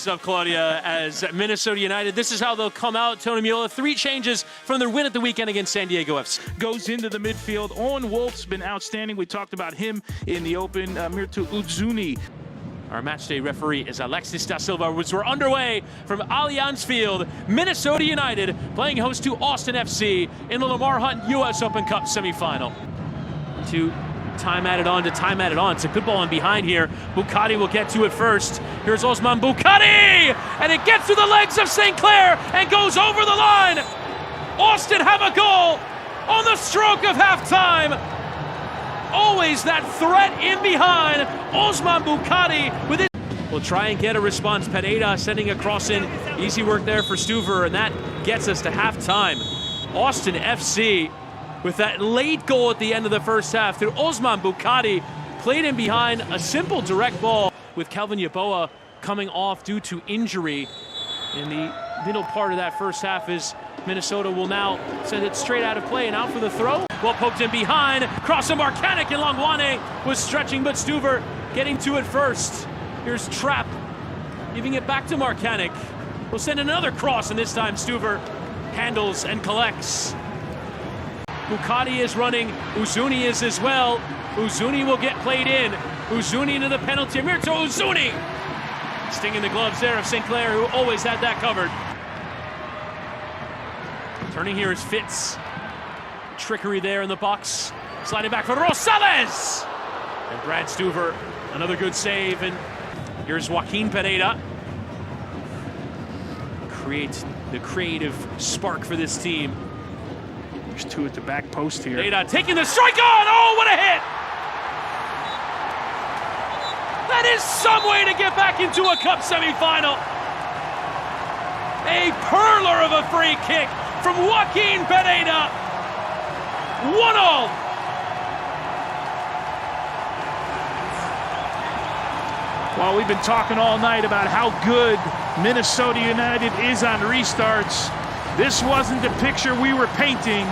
stuff, Claudia, as Minnesota United. This is how they'll come out. Tony Meola, 3 changes from their win at the weekend against San Diego FC. Goes into the midfield. Owen Wolf's been outstanding. We talked about him in the open. Mirtu Uzuni. Our matchday referee is Alexis da Silva, which we're underway from Allianz Field. Minnesota United playing host to Austin FC in the Lamar Hunt U.S. Open Cup semifinal. To time added on to time added on. It's a good ball in behind here. Bucati will get to it first. Here's Osman Bucati! And it gets through the legs of St. Clair and goes over the line. Austin have a goal on the stroke of halftime. Always that threat in behind. Osman Bucati with it. We'll try and get a response. Pereira sending a cross in. Easy work there for Stuver, and that gets us to halftime. Austin FC with that late goal at the end of the first half through Osman Bucati. Played in behind, a simple direct ball with Calvin Yaboa coming off due to injury. In the middle part of that first half is Minnesota will now send it straight out of play and out for the throw. Well poked in behind, cross to Marcanic, and Longwane was stretching, but Stuver getting to it first. Here's Trapp, giving it back to Marcanic. We'll send another cross, and this time Stuver handles and collects. Bucati is running, Uzuni is as well. Uzuni will get played in. Uzuni into the penalty, Mirto Uzuni! Stinging the gloves there of St. Clair, who always had that covered. Turning here is Fitz. Trickery there in the box. Sliding back for Rosales! And Brad Stuver, another good save. And here's Joaquin Pereira. Create the creative spark for this team. There's 2 at the back post here. Pereira taking the strike on! Oh, what a hit! That is some way to get back into a cup semifinal. A perler of a free kick from Joaquin Pereira. 1-0. Well, we've been talking all night about how good Minnesota United is on restarts. This wasn't the picture we were painting.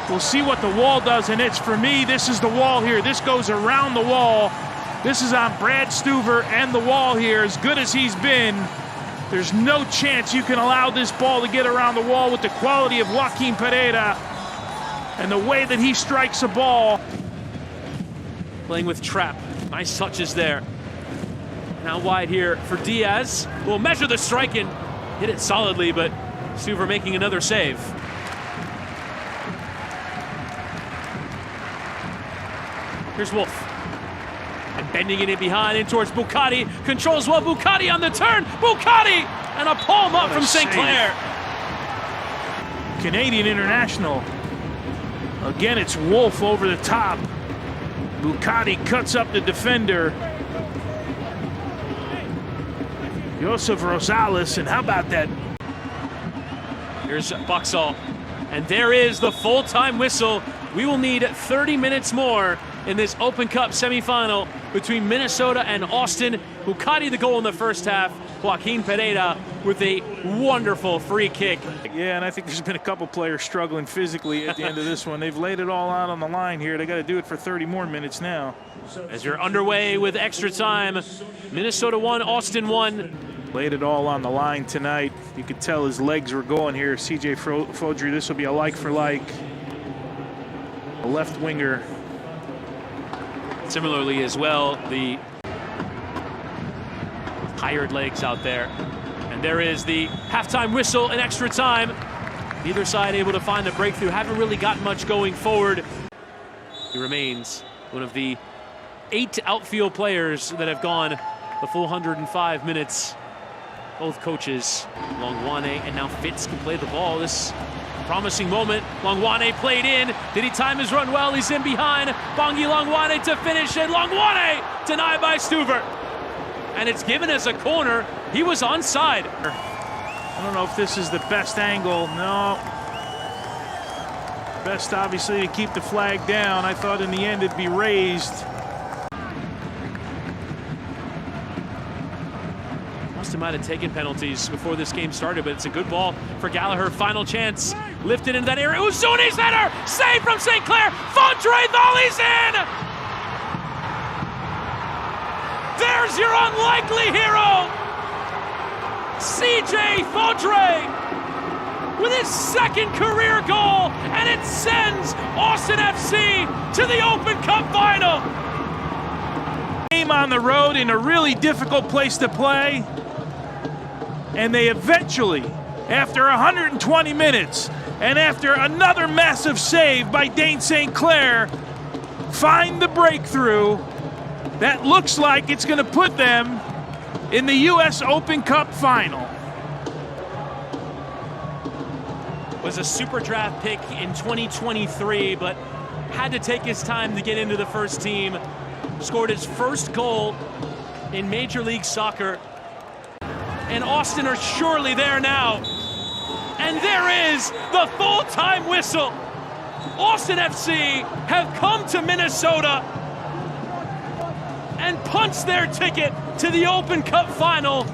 We'll see what the wall does, and it's, for me, this is the wall here. This goes around the wall. This is on Brad Stuver and the wall here. As good as he's been, there's no chance you can allow this ball to get around the wall with the quality of Joaquin Pereira and the way that he strikes a ball. Playing with Trapp. Nice touches there. Now wide here for Diaz. We'll measure the strike and hit it solidly, but Stuver making another save. Here's Wolf. And bending it in behind in towards Bucati. Controls well. Bucati on the turn. Bucati! And a palm up from St. Clair. Canadian international. Again, it's Wolf over the top. Bucati cuts up the defender. Josef Rosales, and how about that? Here's Buxall. And there is the full-time whistle. We will need 30 minutes more in this Open Cup semifinal between Minnesota and Austin. Bucati the goal in the first half. Joaquin Pereira with a wonderful free kick. Yeah, and I think there's been a couple players struggling physically at the end of this one. They've laid it all out on the line here. They got to do it for 30 more minutes now. As you're underway with extra time, Minnesota 1, Austin 1. Laid it all on the line tonight. You could tell his legs were going here. CJ Fodry, this will be a like for like. A left winger. Similarly as well, the tired legs out there. And there is the halftime whistle in extra time. Neither side able to find the breakthrough. Haven't really got much going forward. He remains one of the 8 outfield players that have gone the full 105 minutes. Both coaches, Longwane and now Fitz, can play the ball. This promising moment. Longwane played in. Did he time his run well? He's in behind. Bongi Longwane to finish, and Longwane denied by Stuver. And it's given as a corner. He was onside. I don't know if this is the best angle. No. Best, obviously, to keep the flag down. I thought in the end it'd be raised. Austin might have taken penalties before this game started, but it's a good ball for Gallagher. Final chance. Lifted into that area. Uzuni's header! Save from St. Clair! Fondre volleys in! There's your unlikely hero! CJ Faudre with his second career goal, and it sends Austin FC to the Open Cup final. Game on the road in a really difficult place to play, and they eventually, after 120 minutes and after another massive save by Dane St. Clair, find the breakthrough that looks like it's going to put them in the U.S. Open Cup final. Was a super draft pick in 2023, but had to take his time to get into the first team. Scored his first goal in Major League Soccer. And Austin are surely there now. And there is the full-time whistle. Austin FC have come to Minnesota and punched their ticket to the Open Cup final